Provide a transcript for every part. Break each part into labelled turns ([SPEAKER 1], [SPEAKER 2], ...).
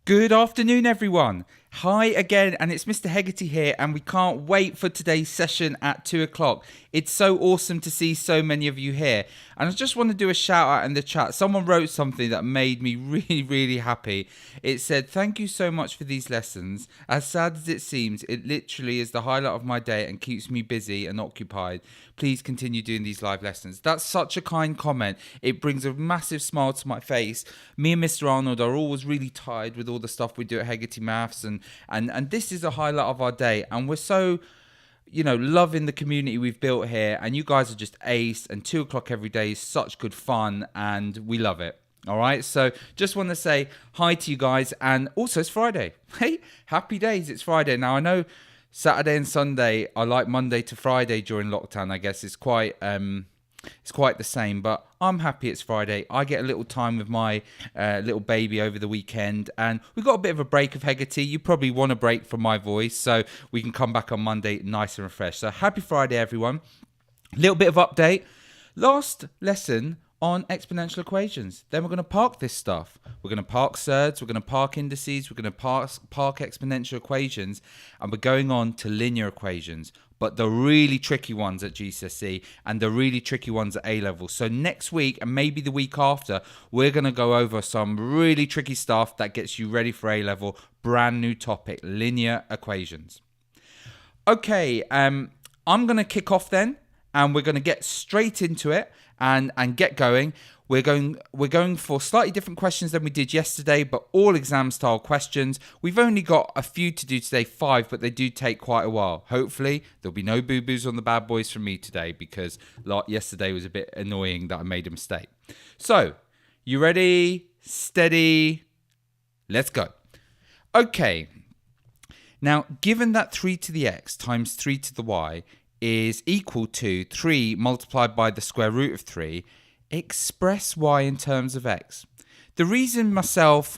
[SPEAKER 1] Good afternoon, everyone. Hi again, and it's Mr Hegarty here, and we can't wait for today's session at 2 o'clock. It's so awesome to see so many of you here, and I just want to do a shout out in the chat. Someone wrote something that made me really happy. It said, "Thank you so much for these lessons. As sad as it seems, it literally is the highlight of my day and keeps me busy and occupied. Please continue doing these live lessons." That's such a kind comment. It brings a massive smile to my face. Me and Mr Arnold are always really tired with all the stuff we do at Hegarty Maths, and this is a highlight of our day, and we're so loving the community we've built here, and you guys are just ace, and 2 o'clock every day is such good fun, and we love it. All right, so just want to say hi to you guys, and also it's Friday. Hey, happy days, it's Friday. Now I know Saturday and Sunday are like Monday to Friday during lockdown. I guess it's quite the same, but I'm happy it's Friday. I get a little time with my little baby over the weekend, and we've got a bit of a break of Hegarty. You probably want a break from my voice, so we can come back on Monday nice and refreshed. So happy Friday, everyone. Little bit of update. Last lesson on exponential equations. Then we're going to park this stuff. We're going to park surds, we're going to park indices, we're going to park exponential equations, and we're going on to linear equations. But the really tricky ones at GCSE and the really tricky ones at A-level. So next week and maybe the week after, we're going to go over some really tricky stuff that gets you ready for A-level. Brand new topic, linear equations. Okay, I'm going to kick off then, and we're going to get straight into it and get going. We're going for slightly different questions than we did yesterday, but all exam style questions. We've only got a few to do today, 5, but they do take quite a while. Hopefully there'll be no boo-boos on the bad boys from me today, because yesterday was a bit annoying that I made a mistake. So, you ready? Steady? Let's go. Okay. Now, given that 3 to the x times 3 to the y is equal to 3 multiplied by the square root of 3, express y in terms of x. The reason myself,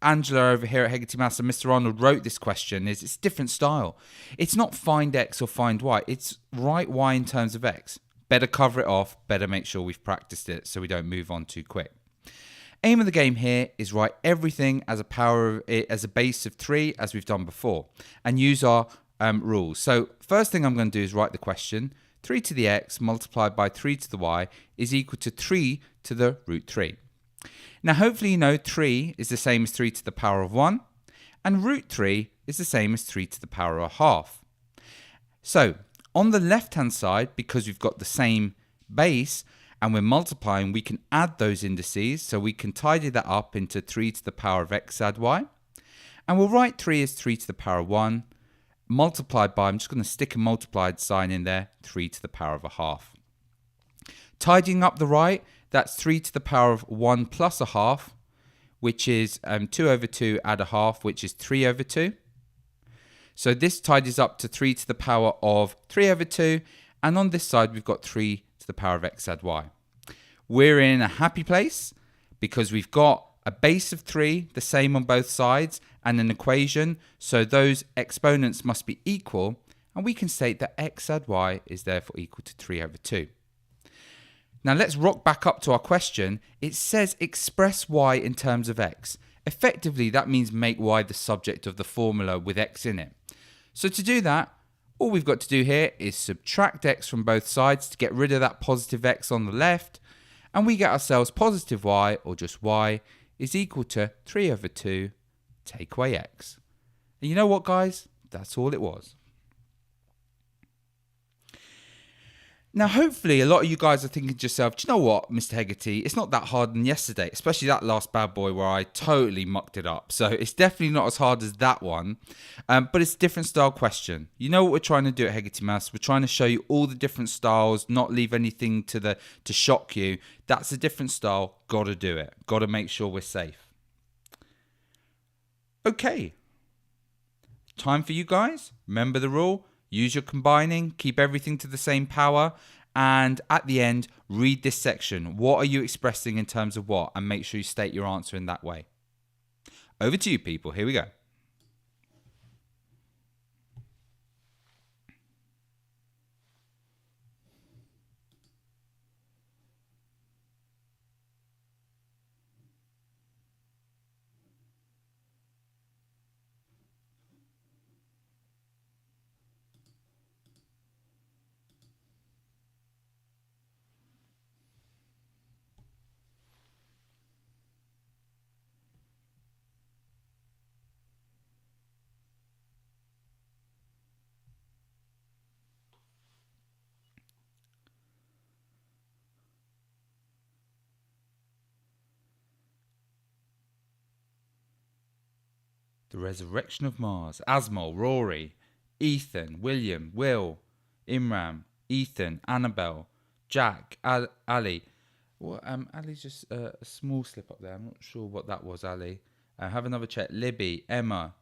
[SPEAKER 1] Angela over here at Hegarty Maths, and Mr Arnold wrote this question is it's different style. It's not find x or find y, it's write y in terms of x. Better cover it off, better make sure we've practiced it so we don't move on too quick. Aim of the game here is write everything as a base of 3 as we've done before, and use our rules. So first thing I'm going to do is write the question. 3 to the x multiplied by 3 to the y is equal to 3 to the root 3. Now hopefully you know 3 is the same as 3 to the power of 1, and root 3 is the same as 3 to the power of a half. So on the left hand side, because we've got the same base and we're multiplying, we can add those indices, so we can tidy that up into 3 to the power of x add y, and we'll write 3 as 3 to the power of 1 multiplied by, I'm just going to stick a multiplied sign in there, 3 to the power of a half. Tidying up the right, that's 3 to the power of 1 plus a half, which is 2 over 2 add a half, which is 3 over 2. So this tidies up to 3 to the power of 3 over 2, and on this side we've got 3 to the power of x add y. We're in a happy place because we've got a base of 3, the same on both sides, and an equation, so those exponents must be equal, and we can state that x add y is therefore equal to 3 over 2. Now let's rock back up to our question. It says express y in terms of x. Effectively, that means make y the subject of the formula with x in it. So to do that, all we've got to do here is subtract x from both sides to get rid of that positive x on the left, and we get ourselves positive y, or just y, is equal to 3 over 2, take away x. And you know what, guys? That's all it was. Now, hopefully, a lot of you guys are thinking to yourself, do you know what, Mr Hegarty, it's not that hard than yesterday, especially that last bad boy where I totally mucked it up. So it's definitely not as hard as that one, but it's a different style question. You know what we're trying to do at Hegarty Maths? We're trying to show you all the different styles, not leave anything to shock you. That's a different style. Got to do it. Got to make sure we're safe. Okay. Time for you guys. Remember the rule. Use your combining, keep everything to the same power, and at the end, read this section. What are you expressing in terms of what? And make sure you state your answer in that way. Over to you, people. Here we go. The Resurrection of Mars. Asmol, Rory, Ethan, William, Will, Imran, Ethan, Annabelle, Jack, Ali. Well, Ali's just a small slip up there. I'm not sure what that was, Ali. Have another check. Libby, Emma,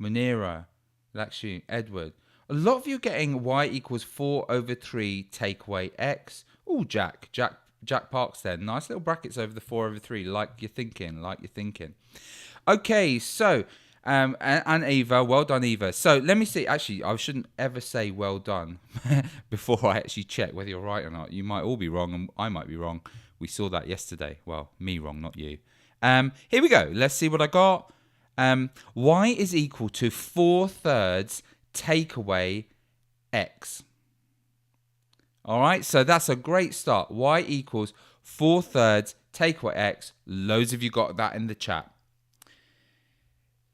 [SPEAKER 1] Munira, Lakshmi, Edward. A lot of you are getting y equals 4/3 take away x. Oh, Jack Parks there. Nice little brackets over the 4/3. Like you're thinking. Okay, so, and Eva. Well done, Eva. So let me see. Actually, I shouldn't ever say well done before I actually check whether you're right or not. You might all be wrong and I might be wrong. We saw that yesterday. Well, me wrong, not you. Here we go. Let's see what I got. Y is equal to 4/3 take away x. All right, so that's a great start. Y equals 4/3 take away x. Loads of you got that in the chat.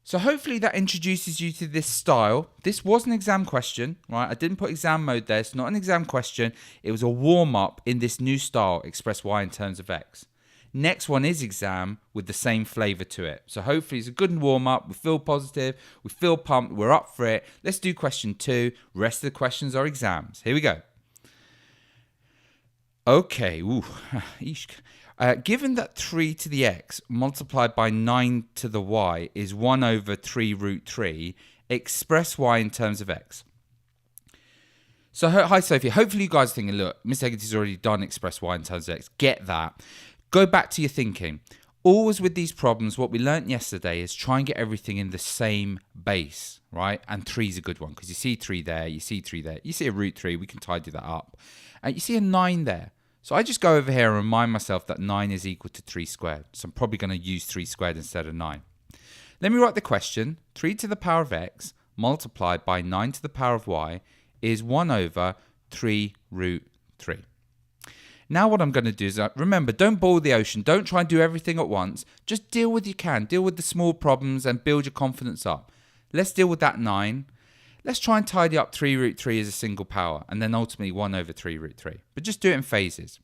[SPEAKER 1] So hopefully that introduces you to this style. This was an exam question, right? I didn't put exam mode there. It's not an exam question. It was a warm-up in this new style, express y in terms of x. Next one is exam with the same flavor to it. So hopefully it's a good warm-up. We feel positive. We feel pumped. We're up for it. Let's do question 2. Rest of the questions are exams. Here we go. Okay. Ooh. Given that 3 to the x multiplied by 9 to the y is 1/3√3, express y in terms of x. So, hi Sophie. Hopefully you guys are thinking, look, Mr Hegarty's already done express y in terms of x. Get that. Go back to your thinking. Always with these problems, what we learnt yesterday is try and get everything in the same base, right? And 3 is a good one because you see 3 there, you see 3 there. You see a √3, we can tidy that up. You see a 9 there. So I just go over here and remind myself that 9 is equal to 3 squared. So I'm probably going to use 3 squared instead of 9. Let me write the question. 3 to the power of x multiplied by 9 to the power of y is 1/3√3. Now what I'm going to do is, remember, don't boil the ocean. Don't try and do everything at once. Just deal with you can. Deal with the small problems and build your confidence up. Let's deal with that 9. Let's try and tidy up 3√3 as a single power, and then ultimately 1/3√3. But just do it in phases.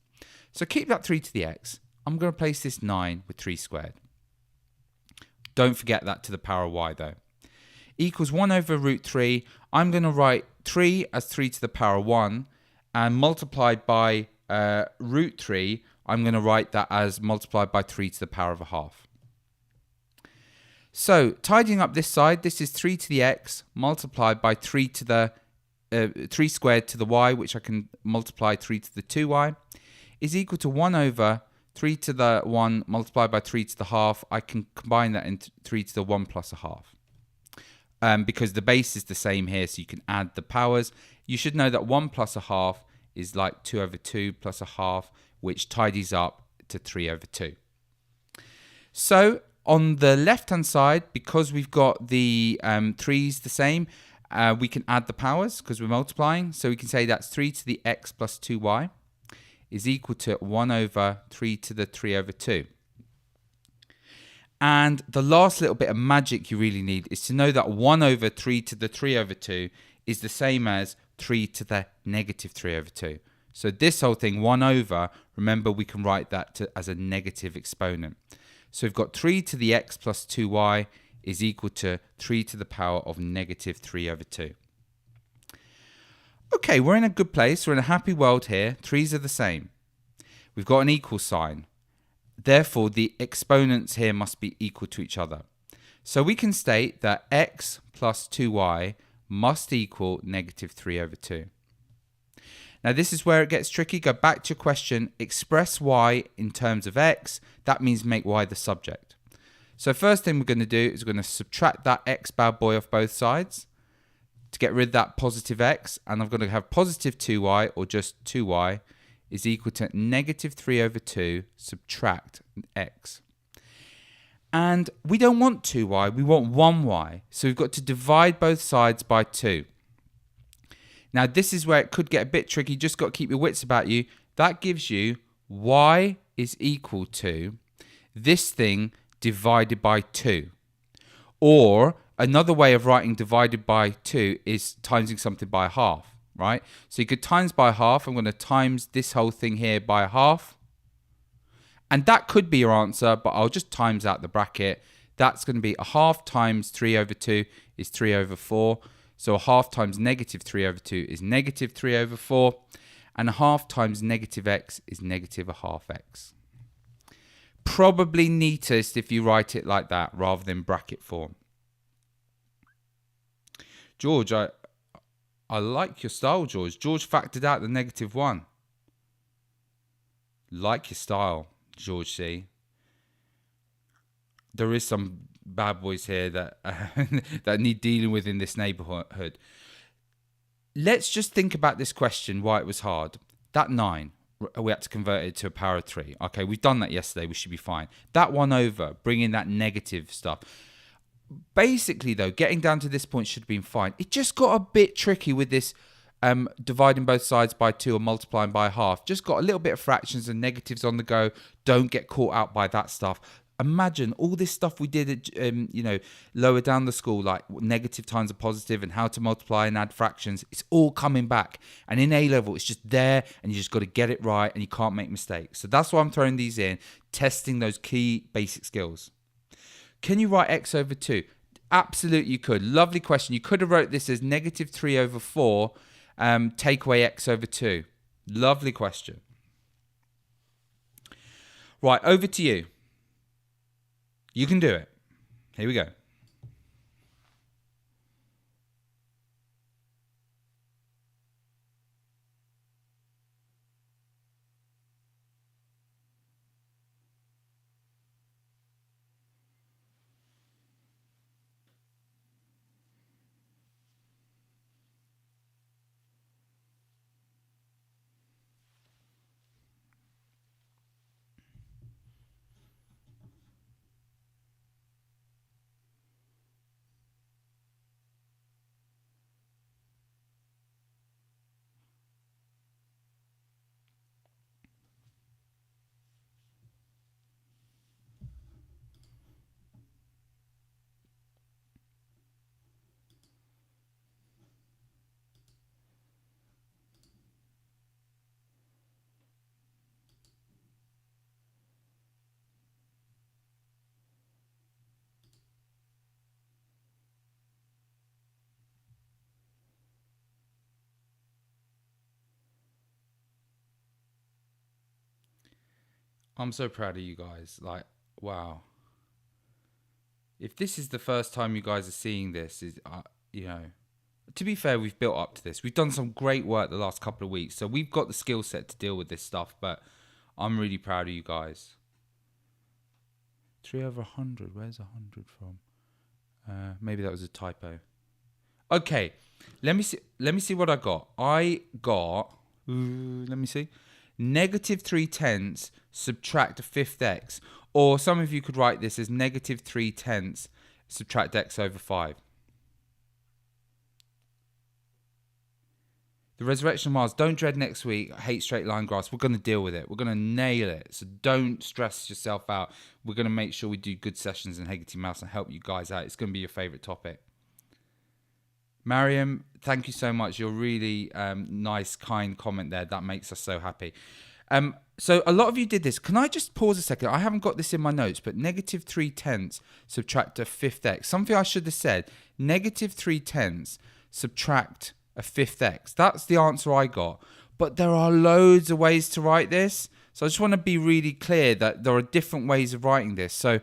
[SPEAKER 1] So keep that 3 to the x. I'm going to replace this 9 with 3 squared. Don't forget that to the power of y, though. Equals 1/√3. I'm going to write 3 as 3 to the power of 1, and multiplied by √3, I'm going to write that as multiplied by 3 to the power of a half. So, tidying up this side, this is 3 to the x multiplied by 3 to the 3 squared to the y, which I can multiply 3 to the 2y, is equal to 1/3 to the 1 multiplied by 3 to the half. I can combine that into 3 to the 1 plus a half. Because the base is the same here, so you can add the powers. You should know that 1 plus a half is like 2/2 plus a half, which tidies up to 3/2. So, on the left-hand side, because we've got the 3's the same, we can add the powers because we're multiplying. So we can say that's 3 to the x plus 2y is equal to 1/3 to the 3/2. And the last little bit of magic you really need is to know that 1/3 to the 3/2 is the same as 3 to the negative 3/2. So this whole thing, 1/, remember we can write that as a negative exponent. So we've got 3 to the x plus 2y is equal to 3 to the power of negative 3/2. Okay, we're in a good place. We're in a happy world here. 3's are the same. We've got an equal sign. Therefore, the exponents here must be equal to each other. So we can state that x plus 2y must equal negative 3/2. Now, this is where it gets tricky. Go back to your question. Express y in terms of x. That means make y the subject. So first thing we're going to do is we're going to subtract that x bad boy off both sides to get rid of that positive x. And I'm going to have positive 2y, or just 2y, is equal to negative 3/2 subtract x. And we don't want 2y. We want 1y. So we've got to divide both sides by 2. Now, this is where it could get a bit tricky. Just got to keep your wits about you. That gives you y is equal to this thing divided by 2. Or another way of writing divided by 2 is timesing something by half, right? So you could times by half. I'm going to times this whole thing here by half. And that could be your answer, but I'll just times out the bracket. That's going to be a half times 3 over 2 is 3 over 4. So a half times negative 3 over 2 is negative 3 over 4. And a half times negative x is negative a half x. Probably neatest if you write it like that rather than bracket form. George, I like your style, George. George factored out the negative 1. Like your style, George C. There is some bad boys here that that need dealing with in this neighborhood. Let's just think about this question, why it was hard. That 9, we had to convert it to a power of 3. Okay, we've done that yesterday. We should be fine. That 1 over, bring in that negative stuff. Basically, though, getting down to this point should have been fine. It just got a bit tricky with this dividing both sides by 2 or multiplying by half. Just got a little bit of fractions and negatives on the go. Don't get caught out by that stuff. Imagine all this stuff we did at, lower down the school, like negative times a positive and how to multiply and add fractions. It's all coming back. And in A-level, it's just there and you just got to get it right and you can't make mistakes. So that's why I'm throwing these in, testing those key basic skills. Can you write x over 2? Absolutely you could. Lovely question. You could have wrote this as negative 3 over 4, take away x over 2. Lovely question. Right, over to you. You can do it. Here we go. I'm so proud of you guys. Like, wow. If this is the first time you guys are seeing this, to be fair, we've built up to this. We've done some great work the last couple of weeks. So we've got the skill set to deal with this stuff. But I'm really proud of you guys. 3 over 100. Where's 100 from? Maybe that was a typo. Okay. Let me see what I got. I got... let me see. Negative 3/10 subtract a fifth x. Or some of you could write this as negative 3/10 subtract x over 5. The resurrection of Mars. Don't dread next week. I hate straight line graphs. We're going to deal with it. We're going to nail it. So don't stress yourself out. We're going to make sure we do good sessions in Hegarty Mouse and help you guys out. It's going to be your favourite topic. Mariam, thank you so much. You're really nice, kind comment there. That makes us so happy. So a lot of you did this. Can I just pause a second? I haven't got this in my notes, but negative 3/10 subtract a fifth x. Something I should have said. Negative 3/10 subtract a fifth x. That's the answer I got. But there are loads of ways to write this. So I just want to be really clear that there are different ways of writing this. So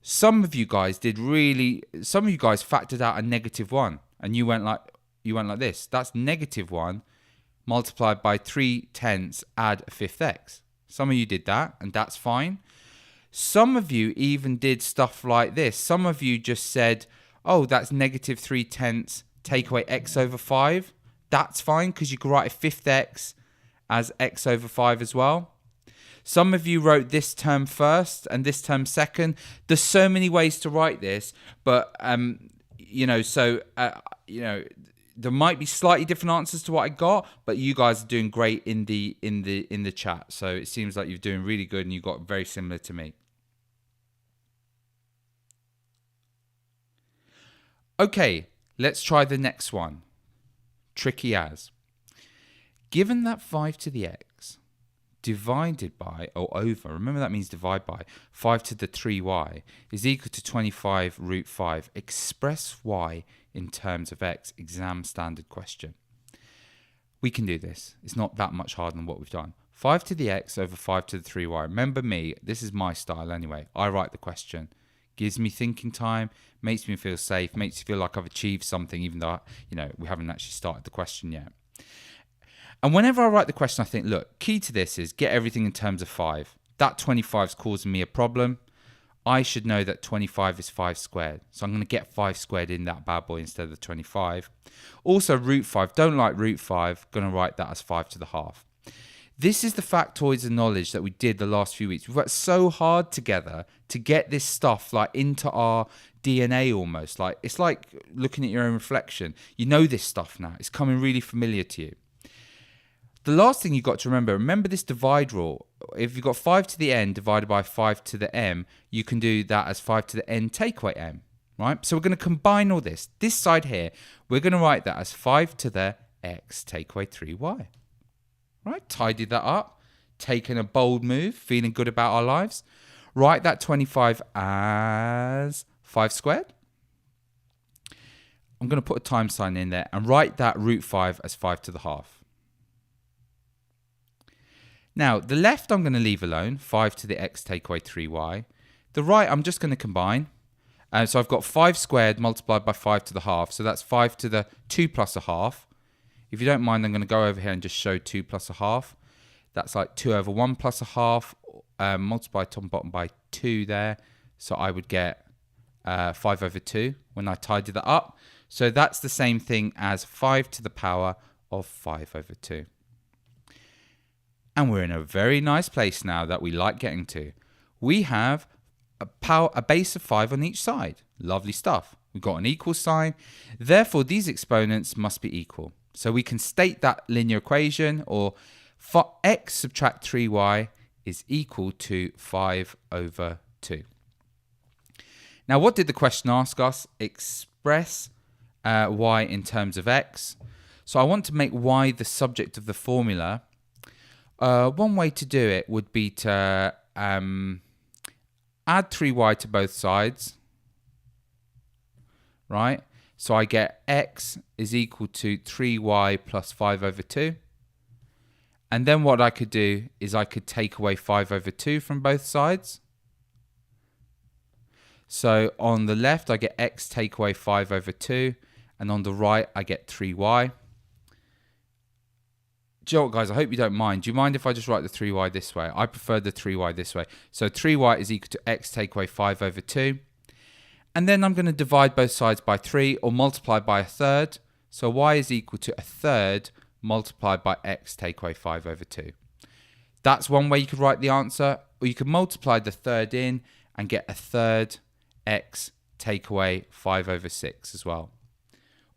[SPEAKER 1] some of you guys factored out a negative 1 and you went like this. That's negative 1 multiplied by 3/10 add a fifth x. Some of you did that and that's fine. Some of you even did stuff like this. Some of you just said, oh, that's negative 3/10 take away x over 5. That's fine because you could write a fifth x as x over 5 as well. Some of you wrote this term first and this term second. There's so many ways to write this, but there might be slightly different answers to what I got, but you guys are doing great in the chat. So it seems like you're doing really good and you got very similar to me. Okay, let's try the next one. Tricky as. Given that 5 to the x divided by, or over, remember that means divide by, 5 to the 3y is equal to 25 root 5. Express y in terms of x. Exam standard question. We can do this. It's not that much harder than what we've done. 5 to the x over 5 to the 3y. Remember me, this is my style anyway. I write the question. Gives me thinking time, makes me feel safe, makes me feel like I've achieved something even though, we haven't actually started the question yet. And whenever I write the question, I think, look, key to this is get everything in terms of 5. That 25 is causing me a problem. I should know that 25 is 5 squared. So I'm going to get 5 squared in that bad boy instead of the 25. Also, root 5. Don't like root 5. Going to write that as 5 to the half. This is the factoids and knowledge that we did the last few weeks. We've worked so hard together to get this stuff like into our DNA almost. Like it's like looking at your own reflection. You know this stuff now. It's coming really familiar to you. The last thing you've got to remember this divide rule. If you've got 5 to the n divided by 5 to the m, you can do that as 5 to the n take away m, right? So we're going to combine all this. This side here, we're going to write that as 5 to the x take away 3y. Right? Tidy that up. Taking a bold move. Feeling good about our lives. Write that 25 as 5 squared. I'm going to put a time sign in there and write that root 5 as 5 to the half. Now, the left I'm going to leave alone, 5 to the x take away 3y. The right I'm just going to combine. So I've got 5 squared multiplied by 5 to the half. So that's 5 to the 2 plus a half. If you don't mind, I'm going to go over here and just show 2 plus a half. That's like 2 over 1 plus a half, multiplied top and bottom by 2 there. So I would get 5 over 2 when I tidy that up. So that's the same thing as 5 to the power of 5 over 2. And we're in a very nice place now that we like getting to. We have a base of 5 on each side. Lovely stuff. We've got an equal sign. Therefore, these exponents must be equal. So we can state that linear equation, or for x subtract 3y is equal to 5 over 2. Now, what did the question ask us? Express y in terms of x. So I want to make y the subject of the formula. One way to do it would be to add 3y to both sides, right? So I get x is equal to 3y plus 5 over 2. And then what I could do is I could take away 5 over 2 from both sides. So on the left, I get x take away 5 over 2. And on the right, I get 3y. Do you know what, guys? I hope you don't mind. Do you mind if I just write the 3y this way? I prefer the 3y this way. So 3y is equal to x take away 5 over 2. And then I'm going to divide both sides by 3 or multiply by a third. So y is equal to a third multiplied by x take away 5 over 2. That's one way you could write the answer. Or you could multiply the third in and get a third x take away 5 over 6 as well.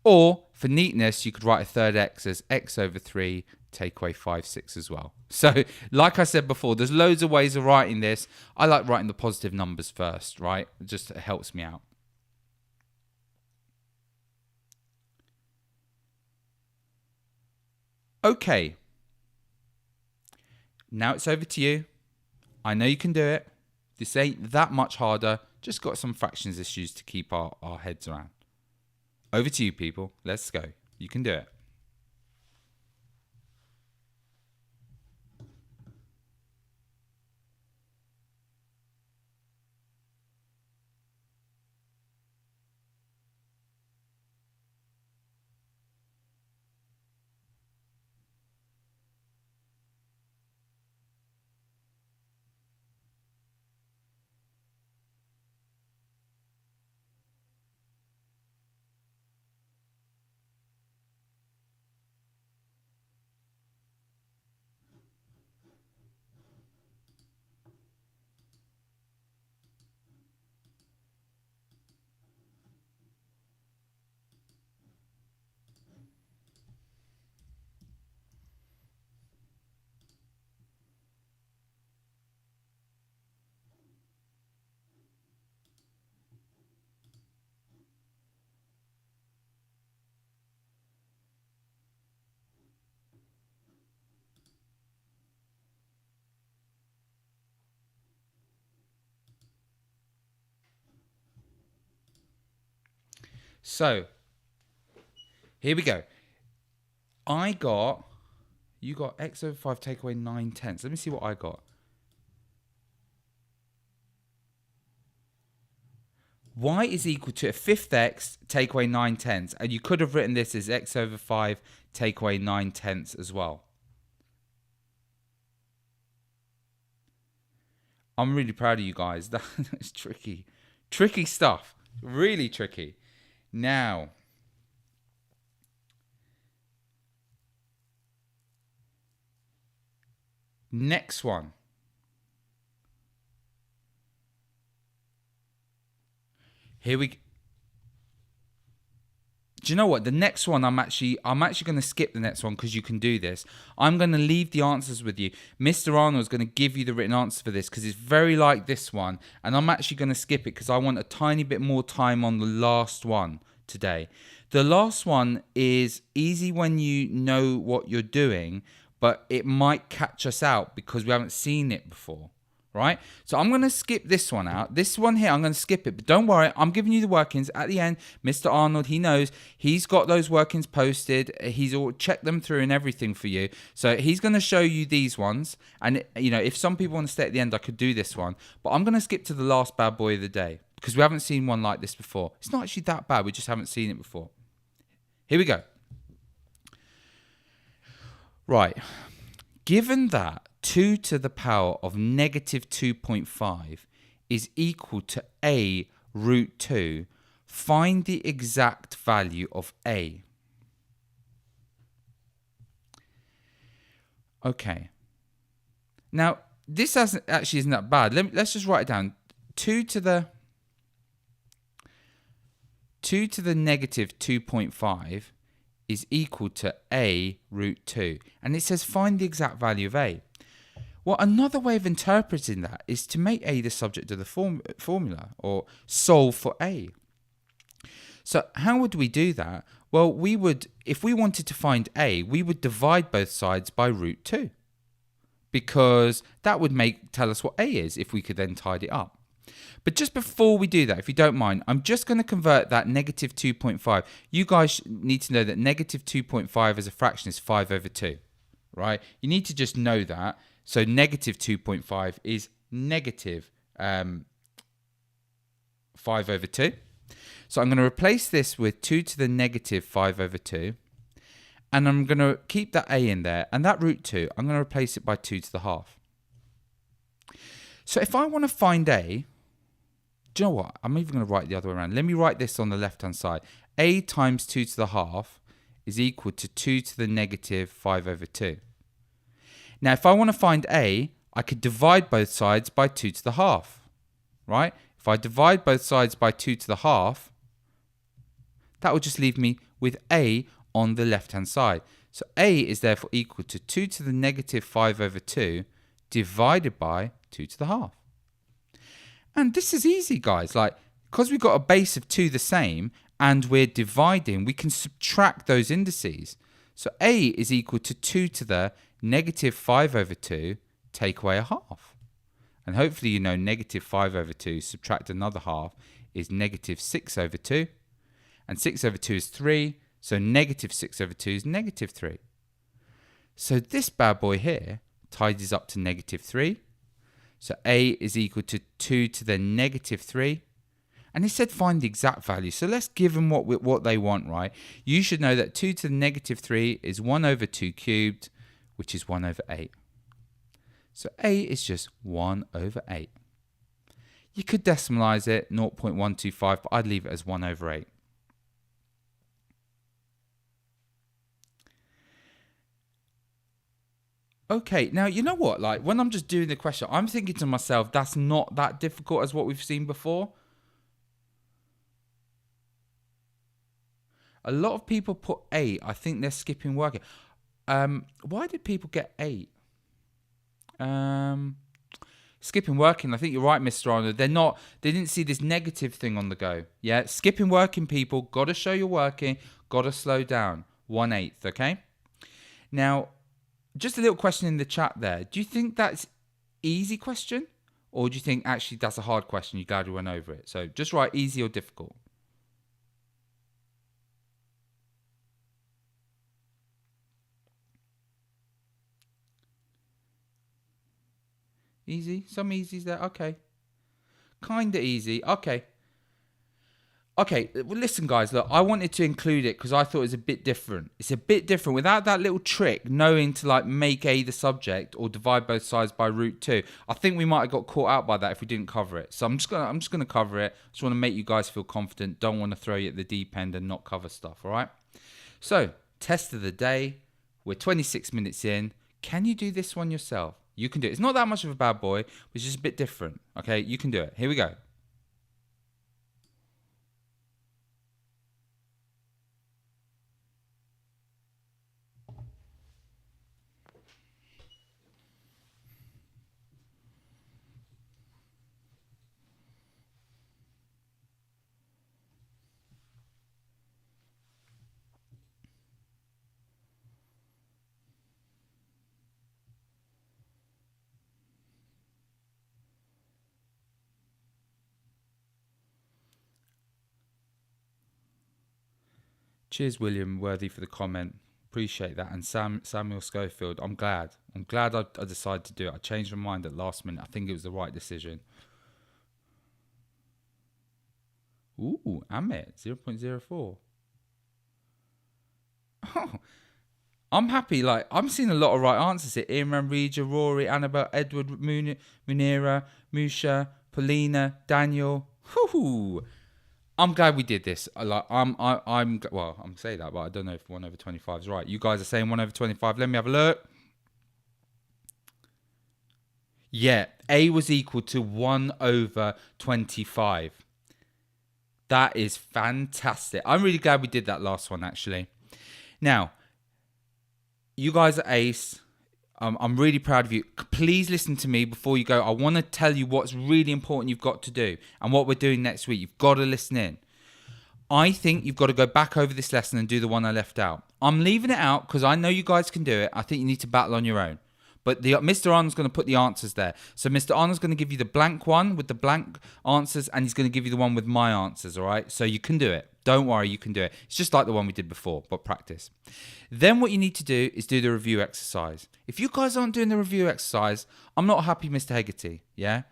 [SPEAKER 1] Or for neatness, you could write a third x as x over 3 take away 5, 6 as well. So like I said before, there's loads of ways of writing this. I like writing the positive numbers first, right? It just helps me out. Okay. Now it's over to you. I know you can do it. This ain't that much harder. Just got some fractions issues to keep our heads around. Over to you, people. Let's go. You can do it. So, here we go. You got x over 5 take away 9/10. Let me see what I got. Y is equal to a fifth x take away 9/10. And you could have written this as x over 5 take away 9/10 as well. I'm really proud of you guys. That's tricky. Tricky stuff. Really tricky. Now, next one. Here we go. Do you know what? The next one, I'm actually going to skip the next one because you can do this. I'm going to leave the answers with you. Mr. Arnold is going to give you the written answer for this because it's very like this one. And I'm actually going to skip it because I want a tiny bit more time on the last one today. The last one is easy when you know what you're doing, but it might catch us out because we haven't seen it before. Right? So I'm going to skip this one out. This one here, I'm going to skip it. But don't worry, I'm giving you the workings at the end. Mr. Arnold, he knows. He's got those workings posted. He's all checked them through and everything for you. So he's going to show you these ones. And, you know, if some people want to stay at the end, I could do this one. But I'm going to skip to the last bad boy of the day because we haven't seen one like this before. It's not actually that bad. We just haven't seen it before. Here we go. Right. Given that 2 to the power of negative 2.5 is equal to a root 2, find the exact value of a. Okay. Now, this actually isn't that bad. Let's just write it down. 2 to the negative 2.5 is equal to a root 2. And it says find the exact value of a. Well, another way of interpreting that is to make a the subject of the formula or solve for a. So how would we do that? Well, we would, if we wanted to find a, we would divide both sides by root 2 because that would tell us what a is if we could then tidy it up. But just before we do that, if you don't mind, I'm just going to convert that negative 2.5. You guys need to know that negative 2.5 as a fraction is 5 over 2, right? You need to just know that. So negative 2.5 is negative 5 over 2. So I'm going to replace this with 2 to the negative 5 over 2. And I'm going to keep that a in there. And that root 2, I'm going to replace it by 2 to the half. So if I want to find a, do you know what? I'm even going to write it the other way around. Let me write this on the left-hand side. A times 2 to the half is equal to 2 to the negative 5 over 2. Now, if I want to find a, I could divide both sides by 2 to the half, right? If I divide both sides by 2 to the half, that will just leave me with a on the left-hand side. So a is therefore equal to 2 to the negative 5 over 2 divided by 2 to the half. And this is easy, guys. Like, because we've got a base of 2 the same and we're dividing, we can subtract those indices. So a is equal to 2 to the negative 5 over 2 take away a half. And hopefully you know negative 5 over 2 subtract another half is negative 6 over 2. And 6 over 2 is 3. So negative 6 over 2 is negative 3. So this bad boy here tidies up to negative 3. So a is equal to 2 to the negative 3. And it said find the exact value. So let's give them what they want, right? You should know that 2 to the negative 3 is 1 over 2 cubed, which is 1 over 8. So a is just 1 over 8. You could decimalize it, 0.125, but I'd leave it as 1 over 8. Okay, now you know what? Like when I'm just doing the question, I'm thinking to myself, that's not that difficult as what we've seen before. A lot of people put 8. I think they're skipping working. Why did people get 8? Skipping working. I think you're right, Mr. Arnold. They didn't see this negative thing on the go. Yeah, skipping working, people. Got to show you're working. Got to slow down. 1/8. Okay. Now, just a little question in the chat there. Do you think that's easy question, or do you think actually that's a hard question? You glad we went over it. So just write easy or difficult. Easy. Some easies there. Okay. Kinda easy. Okay. Okay, well, listen, guys. Look, I wanted to include it because I thought it was a bit different. It's a bit different without that little trick, knowing to like make A the subject or divide both sides by root 2. I think we might have got caught out by that if we didn't cover it. So I'm just gonna cover it. Just want to make you guys feel confident. Don't want to throw you at the deep end and not cover stuff. All right. So test of the day. We're 26 minutes in. Can you do this one yourself? You can do it. It's not that much of a bad boy. It's just a bit different. Okay, you can do it. Here we go. Cheers, William Worthy, for the comment. Appreciate that. And Samuel Schofield, I'm glad. I decided to do it. I changed my mind at last minute. I think it was the right decision. Ooh, Amit, 0.04. Oh, I'm happy. Like, I'm seeing a lot of right answers here. Imran, Regia, Rory, Annabelle, Edward, Munira, Musha, Paulina, Daniel. Whoo! I'm glad we did this. I'm saying that, but I don't know if 1 over 25 is right. You guys are saying 1 over 25. Let me have a look. Yeah, A was equal to 1 over 25. That is fantastic. I'm really glad we did that last one, actually. Now, you guys are ace. I'm really proud of you. Please listen to me before you go. I want to tell you what's really important you've got to do and what we're doing next week. You've got to listen in. I think you've got to go back over this lesson and do the one I left out. I'm leaving it out because I know you guys can do it. I think you need to battle on your own. But Mr. Arnold's going to put the answers there. So Mr. Arnold's going to give you the blank one with the blank answers, and he's going to give you the one with my answers, all right? So you can do it. Don't worry, you can do it. It's just like the one we did before, but practice. Then what you need to do is do the review exercise. If you guys aren't doing the review exercise, I'm not happy, Mr. Hegarty, yeah?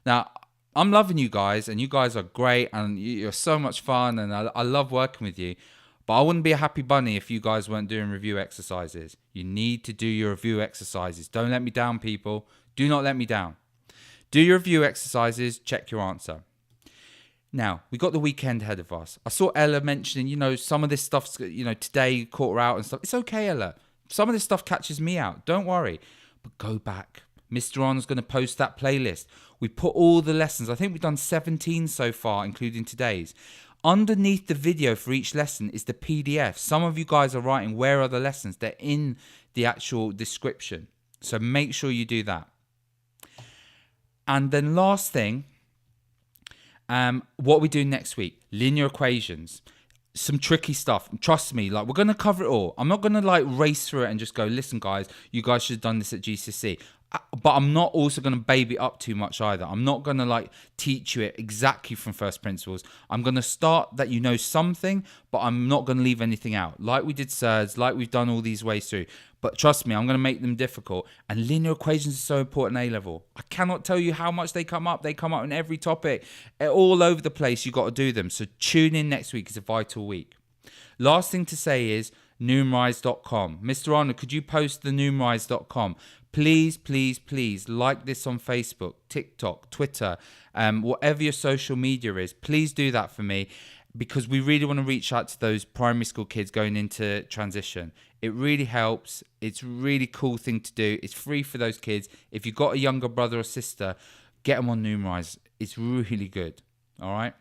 [SPEAKER 1] Now, I'm loving you guys, and you guys are great, and you're so much fun, and I love working with you. But I wouldn't be a happy bunny if you guys weren't doing review exercises. You need to do your review exercises. Don't let me down, people. Do not let me down. Do your review exercises. Check your answer. Now, we got the weekend ahead of us. I saw Ella mentioning, some of this stuff's, today caught her out and stuff. It's okay, Ella. Some of this stuff catches me out. Don't worry. But go back. Mr. On's going to post that playlist. We put all the lessons. I think we've done 17 so far, including today's. Underneath the video for each lesson is the PDF. Some of you guys are writing, where are the lessons? They're in the actual description. So make sure you do that. And then last thing, what we do next week, linear equations, some tricky stuff. Trust me, we're going to cover it all. I'm not going to race through it and just go, listen, guys, you guys should have done this at GCSE. But I'm not also going to baby up too much either. I'm not going to teach you it exactly from first principles. I'm going to start that you know something, but I'm not going to leave anything out. Like we did SIRS, like we've done all these ways through. But trust me, I'm going to make them difficult. And linear equations are so important at A-level. I cannot tell you how much they come up. They come up in every topic. All over the place, you've got to do them. So tune in next week. It's a vital week. Last thing to say is numerize.com. Mr. Arnold, could you post the numerize.com? Please, please, please like this on Facebook, TikTok, Twitter, whatever your social media is. Please do that for me because we really want to reach out to those primary school kids going into transition. It really helps. It's a really cool thing to do. It's free for those kids. If you've got a younger brother or sister, get them on Numerize. It's really good. All right?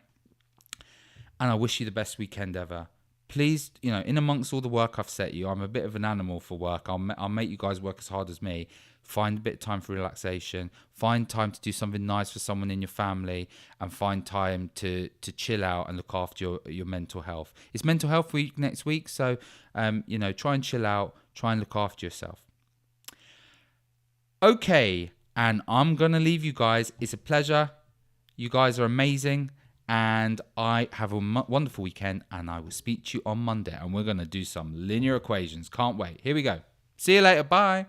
[SPEAKER 1] And I wish you the best weekend ever. Please, in amongst all the work I've set you, I'm a bit of an animal for work. I'll make you guys work as hard as me. Find a bit of time for relaxation. Find time to do something nice for someone in your family. And find time to chill out and look after your mental health. It's Mental Health Week next week. So, try and chill out. Try and look after yourself. Okay. And I'm going to leave you guys. It's a pleasure. You guys are amazing. And I have a wonderful weekend, and I will speak to you on Monday, and we're going to do some linear equations. Can't wait. Here we go. See you later. Bye.